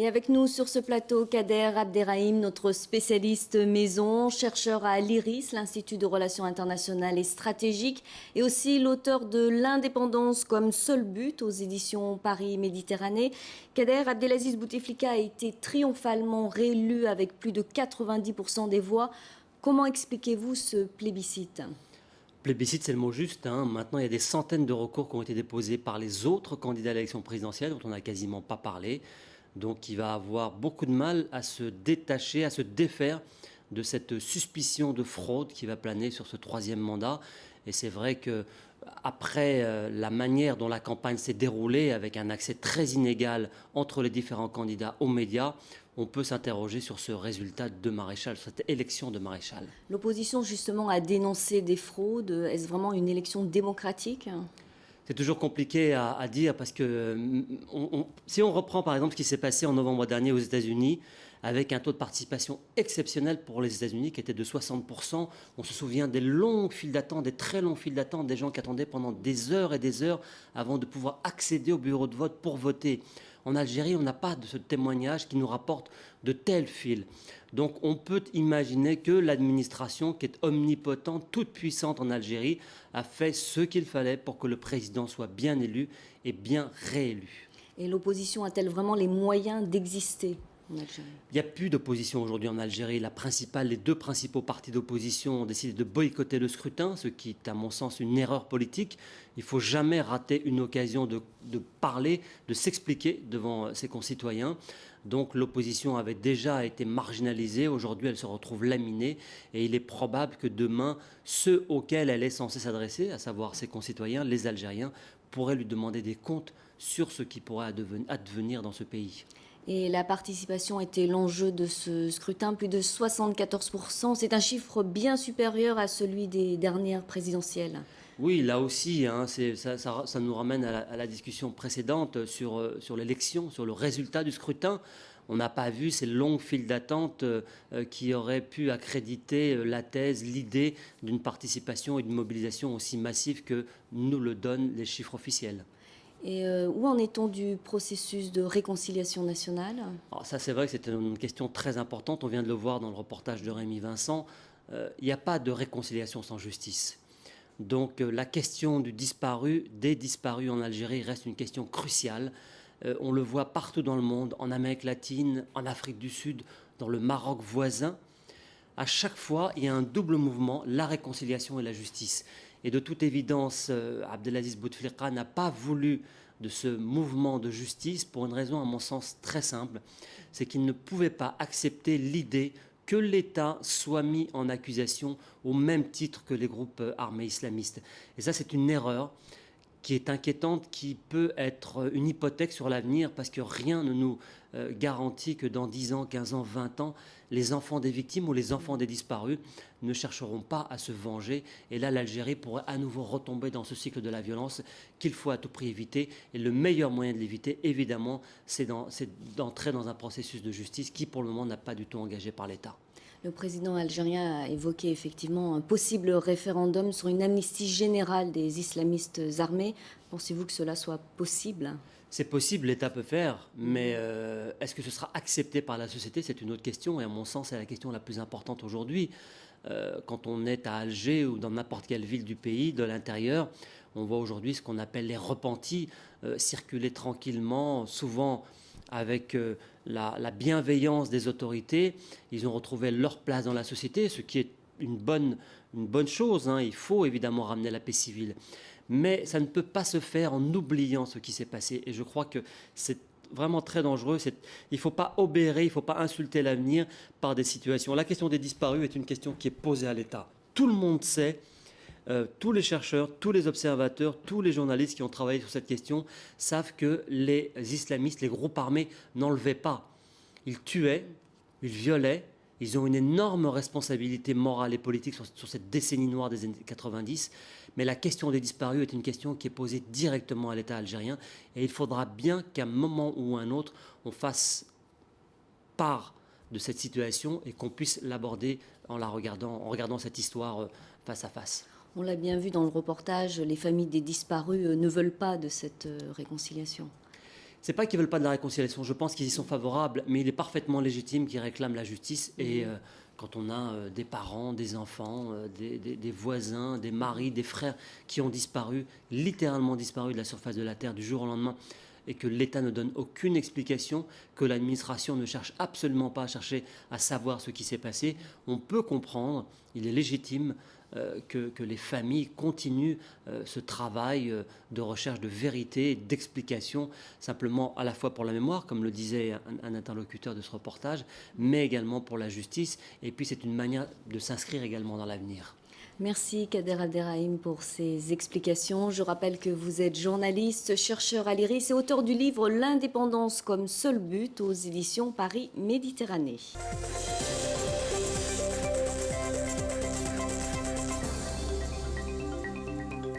Et avec nous sur ce plateau, Kader Abderrahim, notre spécialiste maison, chercheur à l'IRIS, l'Institut de Relations internationales et stratégiques, et aussi l'auteur de L'indépendance comme seul but aux éditions Paris Méditerranée. Kader Abdelaziz Bouteflika a été triomphalement réélu avec plus de 90% des voix. Comment expliquez-vous ce plébiscite ? Plébiscite, c'est le mot juste. Maintenant, il y a des centaines de recours qui ont été déposés par les autres candidats à l'élection présidentielle, dont on n'a quasiment pas parlé. Donc il va avoir beaucoup de mal à se détacher, à se défaire de cette suspicion de fraude qui va planer sur ce troisième mandat. Et c'est vrai que après la manière dont la campagne s'est déroulée, avec un accès très inégal entre les différents candidats aux médias, on peut s'interroger sur ce résultat de Maréchal, sur cette élection de Maréchal. L'opposition justement a dénoncé des fraudes. Est-ce vraiment une élection démocratique ? C'est toujours compliqué à dire parce que si on reprend par exemple ce qui s'est passé en novembre dernier aux États-Unis, avec un taux de participation exceptionnel pour les États-Unis qui était de 60%, on se souvient des longues files d'attente, des très longues files d'attente, des gens qui attendaient pendant des heures et des heures avant de pouvoir accéder au bureau de vote pour voter. En Algérie, on n'a pas de ce témoignage qui nous rapporte de telles files. Donc on peut imaginer que l'administration, qui est omnipotente, toute puissante en Algérie, a fait ce qu'il fallait pour que le président soit bien élu et bien réélu. Et l'opposition a-t-elle vraiment les moyens d'exister en Algérie ? Il n'y a plus d'opposition aujourd'hui en Algérie. Les deux principaux partis d'opposition ont décidé de boycotter le scrutin, ce qui est à mon sens une erreur politique. Il ne faut jamais rater une occasion de parler, de s'expliquer devant ses concitoyens. Donc l'opposition avait déjà été marginalisée, aujourd'hui elle se retrouve laminée et il est probable que demain, ceux auxquels elle est censée s'adresser, à savoir ses concitoyens, les Algériens, pourraient lui demander des comptes sur ce qui pourrait advenir dans ce pays. Et la participation était l'enjeu de ce scrutin, plus de 74%. C'est un chiffre bien supérieur à celui des dernières présidentielles. Oui, là aussi, ça nous ramène à la discussion précédente sur l'élection, sur le résultat du scrutin. On n'a pas vu ces longues files d'attente qui auraient pu accréditer la thèse, l'idée d'une participation et d'une mobilisation aussi massive que nous le donnent les chiffres officiels. Et où en est-on du processus de réconciliation nationale ? Alors ça, c'est vrai que c'est une question très importante. On vient de le voir dans le reportage de Rémi Vincent. Il n'y a pas de réconciliation sans justice. Donc la question des disparus en Algérie reste une question cruciale. On le voit partout dans le monde, en Amérique latine, en Afrique du Sud, dans le Maroc voisin. À chaque fois, il y a un double mouvement, la réconciliation et la justice. Et de toute évidence, Abdelaziz Bouteflika n'a pas voulu de ce mouvement de justice pour une raison, à mon sens, très simple. C'est qu'il ne pouvait pas accepter l'idée que l'État soit mis en accusation au même titre que les groupes armés islamistes. Et ça, c'est une erreur qui est inquiétante, qui peut être une hypothèque sur l'avenir, parce que rien ne nous garantit que dans 10 ans, 15 ans, 20 ans, les enfants des victimes ou les enfants des disparus ne chercheront pas à se venger. Et là, l'Algérie pourrait à nouveau retomber dans ce cycle de la violence qu'il faut à tout prix éviter. Et le meilleur moyen de l'éviter, évidemment, c'est d'entrer dans un processus de justice qui, pour le moment, n'a pas du tout engagé par l'État. Le président algérien a évoqué effectivement un possible référendum sur une amnistie générale des islamistes armés. Pensez-vous que cela soit possible ? C'est possible, l'État peut faire, mais est-ce que ce sera accepté par la société ? C'est une autre question, et à mon sens, c'est la question la plus importante aujourd'hui. Quand on est à Alger ou dans n'importe quelle ville du pays, de l'intérieur, on voit aujourd'hui ce qu'on appelle les repentis circuler tranquillement, souvent avec la bienveillance des autorités. Ils ont retrouvé leur place dans la société, ce qui est une bonne chose. Il faut évidemment ramener la paix civile. Mais ça ne peut pas se faire en oubliant ce qui s'est passé. Et je crois que c'est vraiment très dangereux. Il ne faut pas obérer, il ne faut pas insulter l'avenir par des situations. La question des disparus est une question qui est posée à l'État. Tout le monde sait, tous les chercheurs, tous les observateurs, tous les journalistes qui ont travaillé sur cette question savent que les islamistes, les groupes armés n'enlevaient pas. Ils tuaient, ils violaient. Ils ont une énorme responsabilité morale et politique sur cette décennie noire des années 90. Mais la question des disparus est une question qui est posée directement à l'État algérien. Et il faudra bien qu'à un moment ou un autre, on fasse part de cette situation et qu'on puisse l'aborder en regardant cette histoire face à face. On l'a bien vu dans le reportage, les familles des disparus ne veulent pas de cette réconciliation. C'est pas qu'ils veulent pas de la réconciliation, je pense qu'ils y sont favorables, mais il est parfaitement légitime qu'ils réclament la justice. Et quand on a des parents, des enfants, des voisins, des maris, des frères qui ont disparu, littéralement disparu de la surface de la Terre du jour au lendemain, et que l'État ne donne aucune explication, que l'administration ne cherche absolument pas à chercher à savoir ce qui s'est passé, on peut comprendre, il est légitime que les familles continuent ce travail de recherche de vérité, d'explication, simplement à la fois pour la mémoire, comme le disait un interlocuteur de ce reportage, mais également pour la justice. Et puis c'est une manière de s'inscrire également dans l'avenir. Merci Kader Abderrahim pour ces explications. Je rappelle que vous êtes journaliste, chercheur à l'IRIS et auteur du livre L'indépendance comme seul but aux éditions Paris Méditerranée.